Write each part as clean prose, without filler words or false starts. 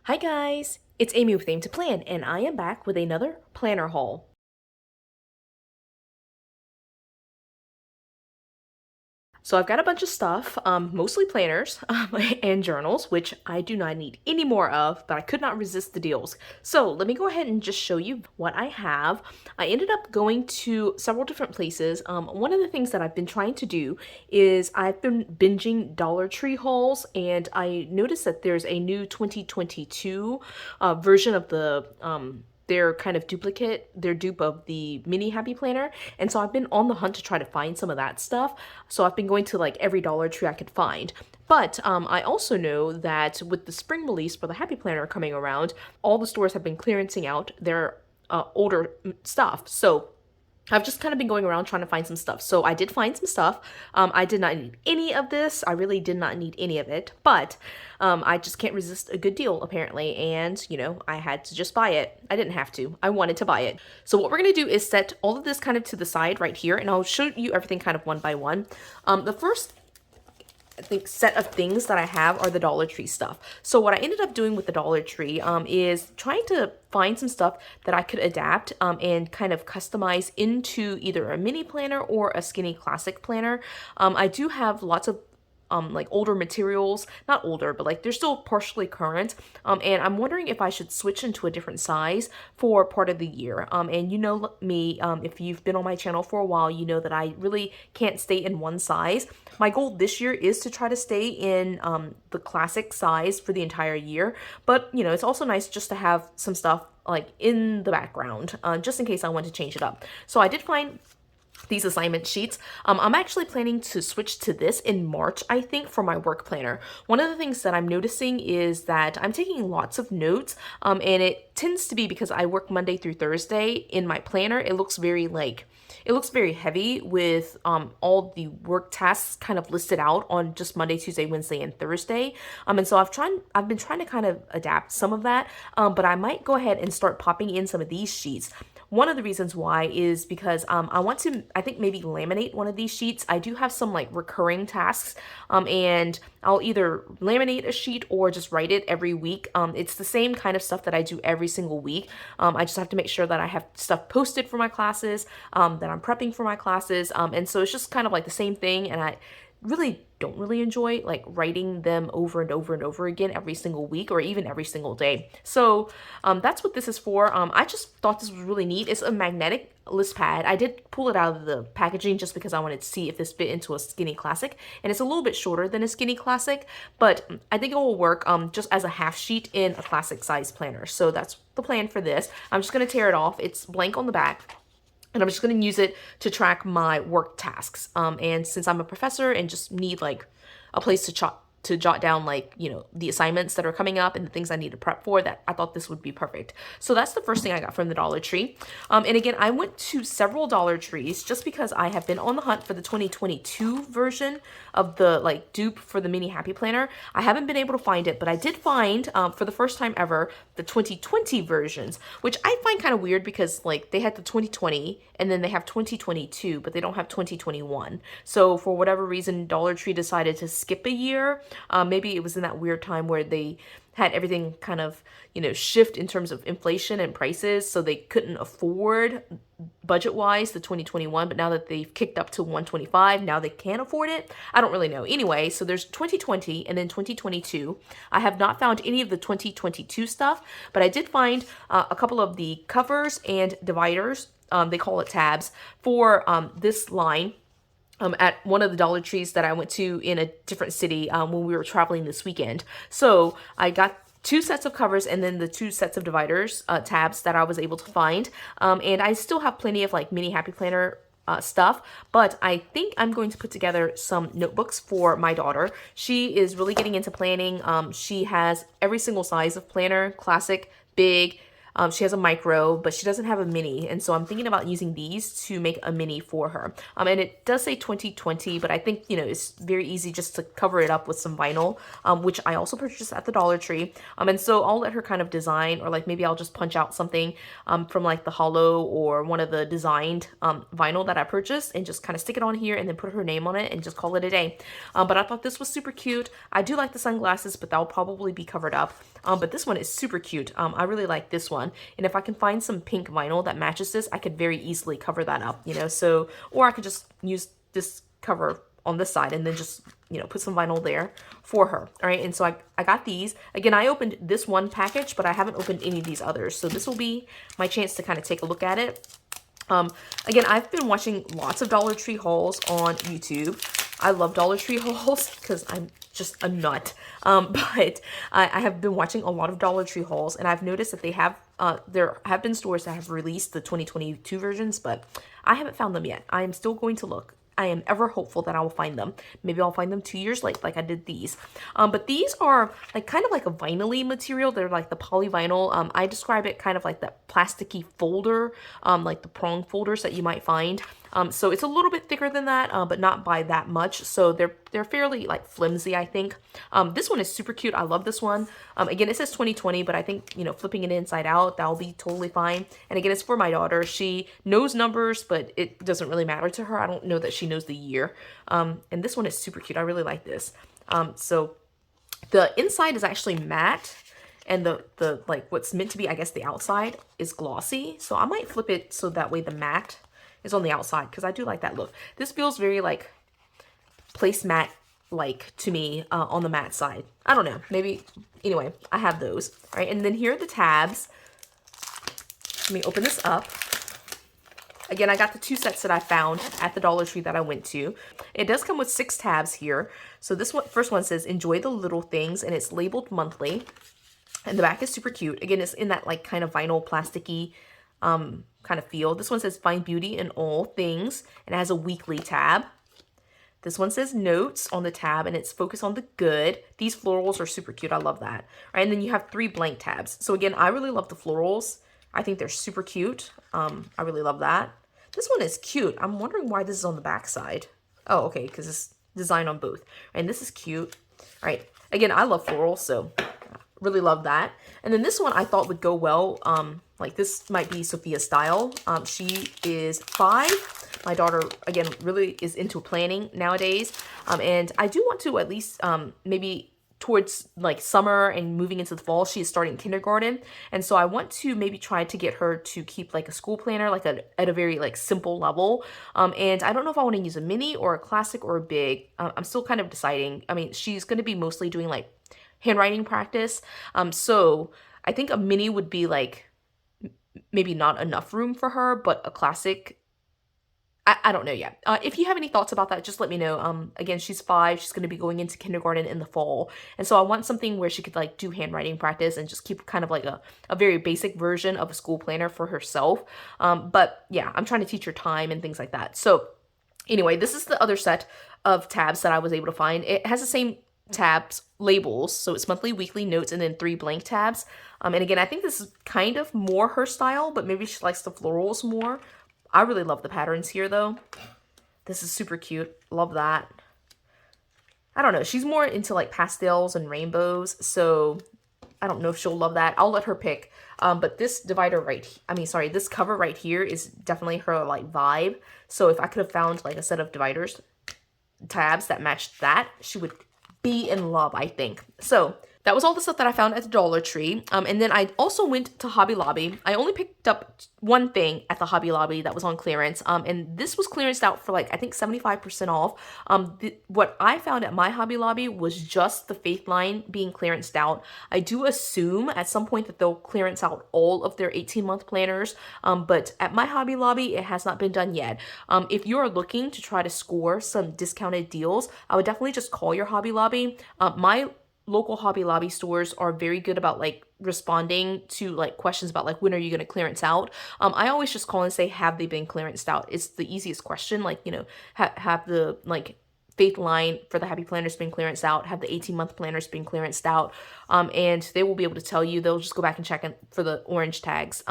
Hi guys, it's Amy with Aim to Plan, and I am back with another planner haul. So I've got a bunch of stuff, mostly planners and journals, which I do not need any more of, but I could not resist the deals. So let me go ahead and just show you what I have. I ended up going to several different places. One of the things that I've been trying to do is I've been binging Dollar Tree hauls, and I noticed that there's a new 2022 version of the their kind of duplicate, their dupe of the mini happy planner. And so I've been on the hunt to try to find some of that stuff. So I've been going to like every Dollar Tree I could find. But I also know that with the spring release for the Happy Planner coming around, all the stores have been clearancing out their older stuff. So I've just kind of been going around trying to find some stuff. So I did find some stuff. I did not need any of this. I really did not need any of it. But I just can't resist a good deal, apparently. And, I had to just buy it. I didn't have to. I wanted to buy it. So what we're going to do is set all of this kind of to the side right here. And I'll show you everything kind of one by one. The first I think set of things that I have are the Dollar Tree stuff. So what I ended up doing with the Dollar Tree is trying to find some stuff that I could adapt and kind of customize into either a mini planner or a skinny classic planner. I do have lots of like older materials, not older, but like they're still partially current. And I'm wondering if I should switch into a different size for part of the year. And you know me, if you've been on my channel for a while, you know that I really can't stay in one size. My goal this year is to try to stay in the classic size for the entire year. But, it's also nice just to have some stuff like in the background, just in case I want to change it up. So I did find these assignment sheets. I'm actually planning to switch to this in March, I think, for my work planner. One of the things that I'm noticing is that I'm taking lots of notes, and it tends to be because I work Monday through Thursday in my planner. It looks very heavy with all the work tasks kind of listed out on just Monday, Tuesday, Wednesday, and Thursday. And so I've been trying to kind of adapt some of that, but I might go ahead and start popping in some of these sheets. One of the reasons why is because I want to, I think, maybe laminate one of these sheets. I do have some like recurring tasks, and I'll either laminate a sheet or just write it every week. It's the same kind of stuff that I do every single week. I just have to make sure that I have stuff posted for my classes, that I'm prepping for my classes, and so it's just kind of like the same thing, and I don't really enjoy like writing them over and over and over again every single week or even every single day. So that's what this is for. I just thought this was really neat. It's a magnetic list pad. I did pull it out of the packaging just because I wanted to see if this fit into a skinny classic, and it's a little bit shorter than a skinny classic, but I think it will work just as a half sheet in a classic size planner. So that's the plan for this. I'm just going to tear it off. It's blank on the back. And I'm just going to use it to track my work tasks. And since I'm a professor and just need like a place to jot down like, the assignments that are coming up and the things I need to prep for, that I thought this would be perfect. So that's the first thing I got from the Dollar Tree. And again, I went to several Dollar Trees just because I have been on the hunt for the 2022 version of the like dupe for the mini happy planner. I haven't been able to find it, but I did find for the first time ever the 2020 versions, which I find kind of weird because like they had the 2020 and then they have 2022, but they don't have 2021. So for whatever reason, Dollar Tree decided to skip a year. Maybe it was in that weird time where they had everything kind of, shift in terms of inflation and prices, so they couldn't afford budget-wise the 2021, but now that they've kicked up to 125, now they can afford it. I don't really know. Anyway, so there's 2020 and then 2022. I have not found any of the 2022 stuff, but I did find a couple of the covers and dividers, they call it tabs, for this line. At one of the Dollar Trees that I went to in a different city when we were traveling this weekend. So I got 2 sets of covers and then the 2 sets of dividers, tabs that I was able to find. And I still have plenty of like mini happy planner stuff, but I think I'm going to put together some notebooks for my daughter. She is really getting into planning. She has every single size of planner, classic, big. She has a micro, but she doesn't have a mini. And so I'm thinking about using these to make a mini for her. And it does say 2020, but I think, it's very easy just to cover it up with some vinyl, which I also purchased at the Dollar Tree. And so I'll let her kind of design, or like maybe I'll just punch out something from like the hollow or one of the designed vinyl that I purchased and just kind of stick it on here and then put her name on it and just call it a day. But I thought this was super cute. I do like the sunglasses, but that'll probably be covered up. But this one is super cute. I really like this one. And if I can find some pink vinyl that matches this, I could very easily cover that up, you know, so, or I could just use this cover on this side and then just, you know, put some vinyl there for her. All right, and so I got these. Again, I opened this one package, but I haven't opened any of these others. So this will be my chance to kind of take a look at it. Again, I've been watching lots of Dollar Tree hauls on YouTube. I love Dollar Tree hauls because I'm just a nut. But I have been watching a lot of Dollar Tree hauls, and I've noticed that they have, there have been stores that have released the 2022 versions, but I haven't found them yet. I am still going to look. I am ever hopeful that I will find them. Maybe I'll find them 2 years late, like I did these. But these are like kind of like a vinyl-y material. They're like the polyvinyl. I describe it kind of like that plasticky folder, like the prong folders that you might find. So it's a little bit thicker than that, but not by that much. So they're fairly like flimsy, I think. This one is super cute. I love this one. Again, it says 2020, but I think, you know, flipping it inside out, that'll be totally fine. And again, it's for my daughter. She knows numbers, but it doesn't really matter to her. I don't know that she knows the year. And this one is super cute. I really like this. So the inside is actually matte. And the like what's meant to be, I guess, the outside is glossy. So I might flip it so that way the matte is on the outside, because I do like that look. This feels very like placemat like to me on the matte side. I don't know, maybe. Anyway, I have those. All right, and then here are the tabs. Let me open this up. Again, I got the 2 sets that I found at the Dollar Tree that I went to. It does come with 6 tabs here. So this one, first one says enjoy the little things, and it's labeled monthly. And the back is super cute. Again, it's in that like kind of vinyl plasticky kind of feel. This one says find beauty in all things, and it has a weekly tab. This one says notes on the tab, and it's focus on the good. These florals are super cute. I love that. All right, and then you have 3 blank tabs. So again, I really love the florals. I think they're super cute. I really love that. This one is cute. I'm wondering why this is on the back side. Oh, okay, because it's designed on both. And this is cute. All right, again, I love florals, so really love that. And then this one I thought would go well. Like this might be Sophia's style. She is 5. My daughter, again, really is into planning nowadays. And I do want to at least maybe towards like summer and moving into the fall, she is starting kindergarten. And so I want to maybe try to get her to keep like a school planner, like at a very like simple level. And I don't know if I want to use a mini or a classic or a big. I'm still kind of deciding. I mean, she's going to be mostly doing like handwriting practice. So I think a mini would be like maybe not enough room for her, but a classic, I don't know yet. If you have any thoughts about that, just let me know. Again, she's 5. She's going to be going into kindergarten in the fall. And so I want something where she could like do handwriting practice and just keep kind of like a very basic version of a school planner for herself. But yeah, I'm trying to teach her time and things like that. So anyway, this is the other set of tabs that I was able to find. It has the same tabs labels, so it's monthly, weekly, notes, and then 3 blank tabs. And again, I think this is kind of more her style, but maybe she likes the florals more. I really love the patterns here though. This is super cute. Love that. I don't know, she's more into like pastels and rainbows, so I don't know if she'll love that. I'll let her pick. But this divider this cover right here is definitely her like vibe. So if I could have found like a set of dividers tabs that matched that, she would be in love, I think. So that was all the stuff that I found at the Dollar Tree. And then I also went to Hobby Lobby. I only picked up one thing at the Hobby Lobby that was on clearance. And this was clearanced out for like, I think 75% off. What I found at my Hobby Lobby was just the Faith line being clearanced out. I do assume at some point that they'll clearance out all of their 18-month planners. But at my Hobby Lobby, it has not been done yet. If you're looking to try to score some discounted deals, I would definitely just call your Hobby Lobby. My local Hobby Lobby stores are very good about like responding to like questions about like when are you going to clearance out. I always just call and say, have they been clearanced out? It's the easiest question. Like, you know, have the like Faith line for the Happy Planners been clearanced out? Have the 18-month planners been clearanced out? And they will be able to tell you. They'll just go back and check for the orange tags.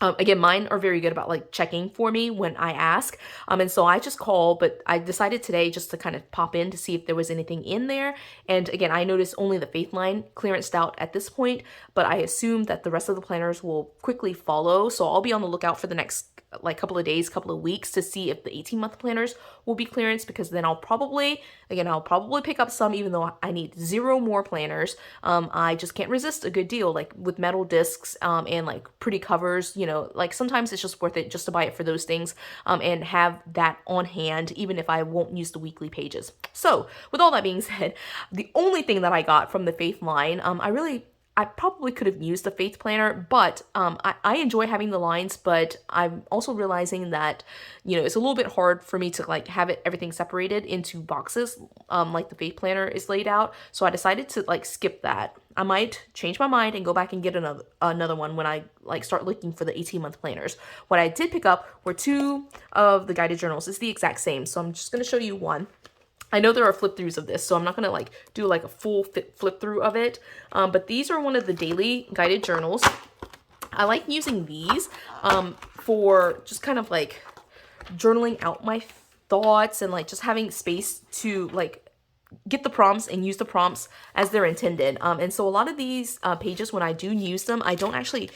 Again, mine are very good about like checking for me when I ask. And so I just call, but I decided today just to kind of pop in to see if there was anything in there. And again, I noticed only the Faith line clearanced out at this point, but I assume that the rest of the planners will quickly follow. So I'll be on the lookout for the next like couple of days, couple of weeks to see if the 18-month planners will be clearance, because then I'll probably pick up some, even though I need 0 more planners. I just can't resist a good deal, like with metal discs and like pretty covers, you know, like sometimes it's just worth it just to buy it for those things and have that on hand, even if I won't use the weekly pages. So with all that being said, the only thing that I got from the Faith line, I probably could have used the Faith planner, but I enjoy having the lines, but I'm also realizing that, you know, it's a little bit hard for me to like have everything separated into boxes like the Faith planner is laid out. So I decided to like skip that. I might change my mind and go back and get another one when I like start looking for the 18-month planners. What I did pick up were 2 of the guided journals. It's the exact same, so I'm just going to show you one. I know there are flip throughs of this, so I'm not gonna like do like a full flip through of it. But these are one of the daily guided journals. I like using these for just kind of like journaling out my thoughts and like just having space to like get the prompts and use the prompts as they're intended. And so a lot of these pages, when I do use them, I don't actually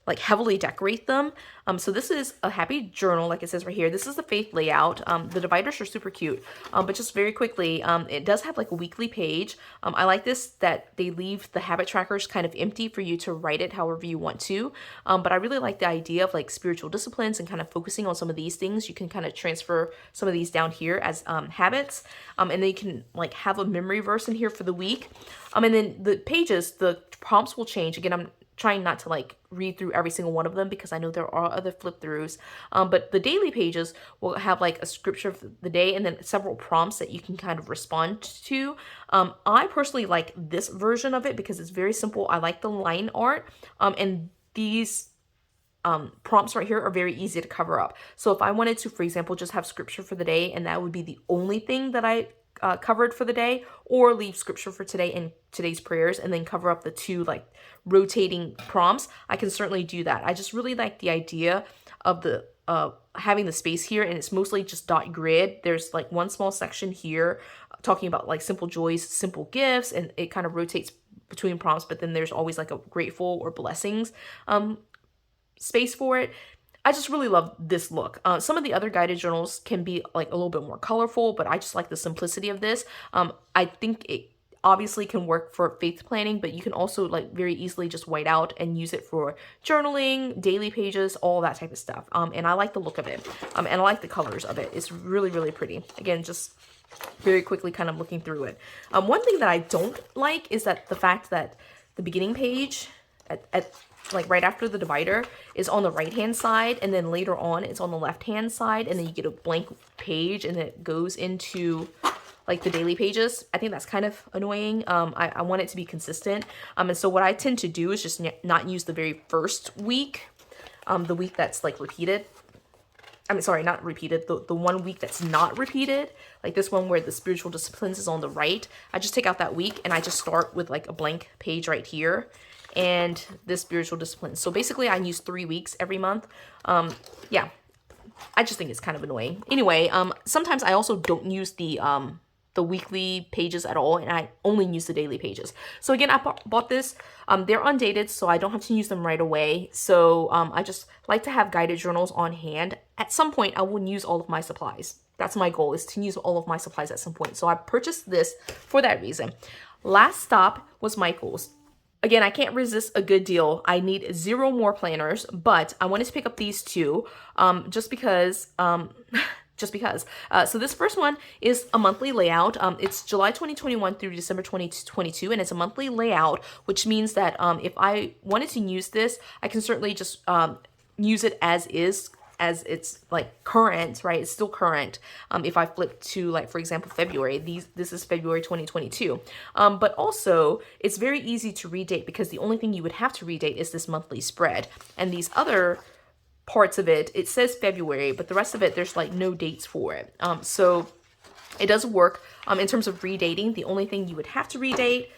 like heavily decorate them. So this is a happy journal, like it says right here. This is the Faith layout. The dividers are super cute, but just very quickly, it does have like a weekly page. I like this that they leave the habit trackers kind of empty for you to write it however you want to. But I really like the idea of like spiritual disciplines and kind of focusing on some of these things. You can kind of transfer some of these down here as habits, and then you can like have a memory verse in here for the week. And then the pages, the prompts will change. Again, I'm trying not to like read through every single one of them because I know there are other flip throughs, but the daily pages will have like a scripture of the day and then several prompts that you can kind of respond to. I personally like this version of it because it's very simple. I like the line art, and these prompts right here are very easy to cover up. So if I wanted to, for example, just have scripture for the day and that would be the only thing that I covered for the day, or leave scripture for today and today's prayers and then cover up the 2 like rotating prompts, I can certainly do that. I just really like the idea of the having the space here, and it's mostly just dot grid. There's like one small section here talking about like simple joys, simple gifts, and it kind of rotates between prompts, but then there's always like a grateful or blessings space for it. I just really love this look. Some of the other guided journals can be like a little bit more colorful, but I just like the simplicity of this. I think it obviously can work for faith planning, but you can also like very easily just white out and use it for journaling, daily pages, all that type of stuff. And I like the look of it. And I like the colors of it. It's really, really pretty. Again, just very quickly kind of looking through it. One thing that I don't like is that the fact that the beginning page at like right after the divider is on the right hand side, and then later on it's on the left hand side, and then you get a blank page and then it goes into like the daily pages. I think that's kind of annoying. I want it to be consistent. And so what I tend to do is just not use the very first week, the week that's like repeated. I mean, sorry, not repeated, the 1 week that's not repeated, like this one where the spiritual disciplines is on the right. I just take out that week and I just start with like a blank page right here and this spiritual discipline. So basically I use 3 weeks every month. Yeah, I just think it's kind of annoying. Anyway, sometimes I also don't use the weekly pages at all, and I only use the daily pages. So again, I bought this. They're undated, so I don't have to use them right away. So I just like to have guided journals on hand. At some point, I will use all of my supplies. That's my goal, is to use all of my supplies at some point. So I purchased this for that reason. Last stop was Michael's. Again, I can't resist a good deal. I need 0 more planners, but I wanted to pick up these 2 just because. So this first one is a monthly layout. It's July 2021 through December 2022, and it's a monthly layout, which means that if I wanted to use this, I can certainly just use it as is, as it's like current, right? It's still current. If I flip to like, for example, February, this is February 2022. But also it's very easy to redate because the only thing you would have to redate is this monthly spread. And these other parts of it, it says February, but the rest of it, there's like no dates for it. So it does work in terms of redating. The only thing you would have to redate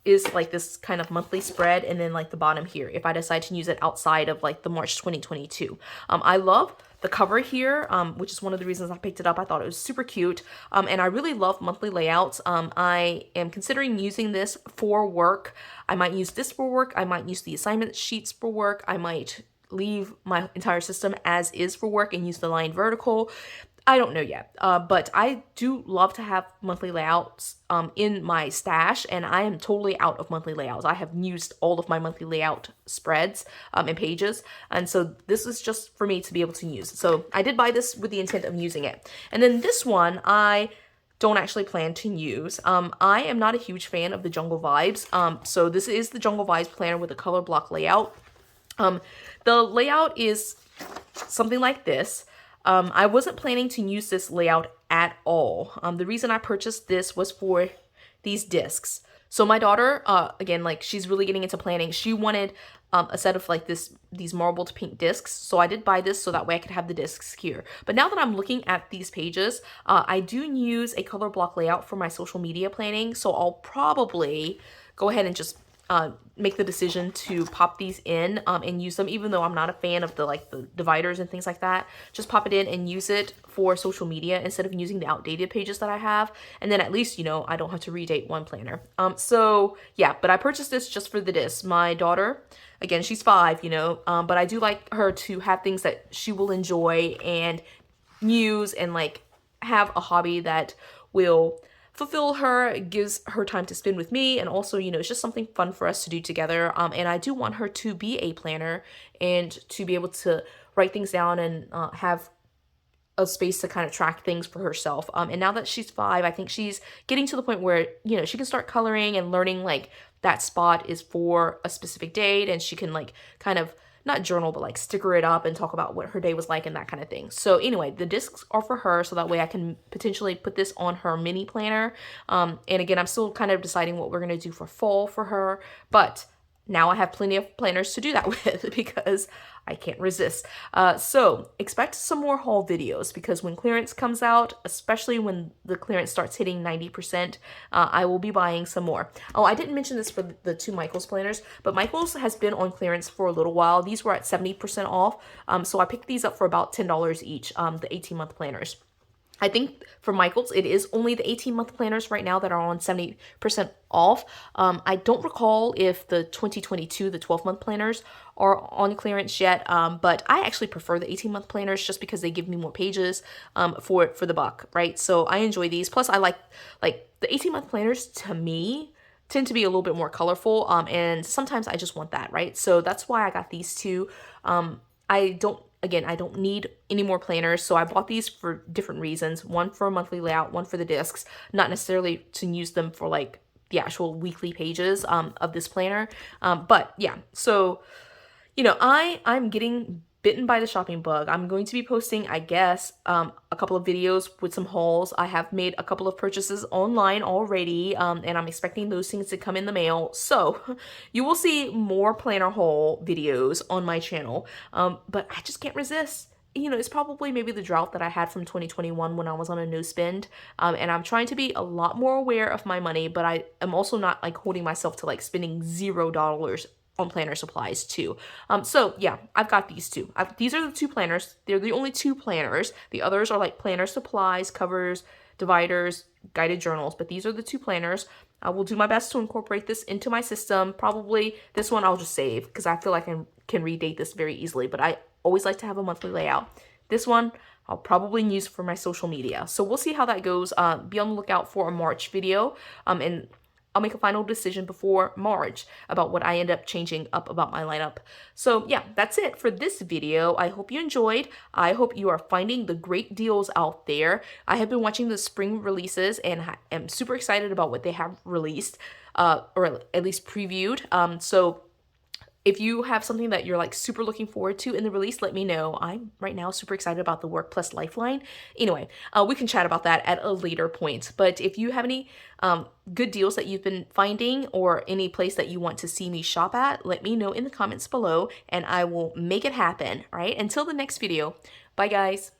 is like this kind of monthly spread, and then like the bottom here if I decide to use it outside of like the March 2022. I love the cover here, which is one of the reasons I picked it up. I thought it was super cute, and I really love monthly layouts. I am considering using this for work. I might use this for work. I might use the assignment sheets for work. I might leave my entire system as is for work and use the line vertical. I don't know yet, but I do love to have monthly layouts in my stash, and I am totally out of monthly layouts. I have used all of my monthly layout spreads and pages, and so this is just for me to be able to use. So I did buy this with the intent of using it. And then this one, I don't actually plan to use. I am not a huge fan of the Jungle Vibes, so this is the Jungle Vibes planner with a color block layout. The layout is something like this. I wasn't planning to use this layout at all. The reason I purchased this was for these discs. So my daughter, again, like she's really getting into planning. She wanted a set of like these marbled pink discs. So I did buy this so that way I could have the discs here. But now that I'm looking at these pages, I do use a color block layout for my social media planning. So I'll probably go ahead and just make the decision to pop these in and use them, even though I'm not a fan of the dividers and things like that. Just pop it in and use it for social media instead of using the outdated pages that I have. And then at least, you know, I don't have to redate one planner. So yeah, but I purchased this just for the disc. My daughter, again, she's 5, you know, but I do like her to have things that she will enjoy and use and like have a hobby that will fulfill her, gives her time to spend with me, and also, you know, it's just something fun for us to do together. And I do want her to be a planner and to be able to write things down and have a space to kind of track things for herself. And now that she's 5, I think she's getting to the point where, you know, she can start coloring and learning like that spot is for a specific date, and she can like kind of not journal, but like sticker it up and talk about what her day was like and that kind of thing. So anyway, the discs are for her, so that way I can potentially put this on her mini planner. And again, I'm still kind of deciding what we're going to do for fall for her, but now I have plenty of planners to do that with because I can't resist. So expect some more haul videos, because when clearance comes out, especially when the clearance starts hitting 90%, I will be buying some more. Oh, I didn't mention this for the 2 Michaels planners, but Michaels has been on clearance for a little while. These were at 70% off, so I picked these up for about $10 each, the 18-month planners. I think for Michaels, it is only the 18-month planners right now that are on 70% off. I don't recall if the 2022, the 12-month planners are on clearance yet, but I actually prefer the 18-month planners just because they give me more pages for the buck, right? So I enjoy these. Plus, I like the 18-month planners, to me, tend to be a little bit more colorful, and sometimes I just want that, right? So that's why I got these 2. I don't need any more planners, so I bought these for different reasons. One for a monthly layout, one for the discs, not necessarily to use them for like the actual weekly pages of this planner. But yeah, so, you know, I'm getting bitten by the shopping bug. I'm going to be posting, I guess, a couple of videos with some hauls. I have made a couple of purchases online already, and I'm expecting those things to come in the mail. So you will see more planner haul videos on my channel, but I just can't resist. You know, it's probably maybe the drought that I had from 2021 when I was on a no spend, and I'm trying to be a lot more aware of my money, but I am also not like holding myself to like spending $0 on planner supplies too. So yeah, I've got these 2. These are the 2 planners. They're the only 2 planners. The others are like planner supplies, covers, dividers, guided journals, but these are the 2 planners. I will do my best to incorporate this into my system. Probably this one I'll just save because I feel like I can redate this very easily, but I always like to have a monthly layout. This one I'll probably use for my social media. So we'll see how that goes. Be on the lookout for a March video, and I'll make a final decision before March about what I end up changing up about my lineup. So yeah, that's it for this video. I hope you enjoyed. I hope you are finding the great deals out there. I have been watching the spring releases and am super excited about what they have released, or at least previewed. So if you have something that you're like super looking forward to in the release, let me know. I'm right now super excited about the Work Plus Lifeline. Anyway, we can chat about that at a later point. But if you have any good deals that you've been finding or any place that you want to see me shop at, let me know in the comments below and I will make it happen. All right, until the next video. Bye guys.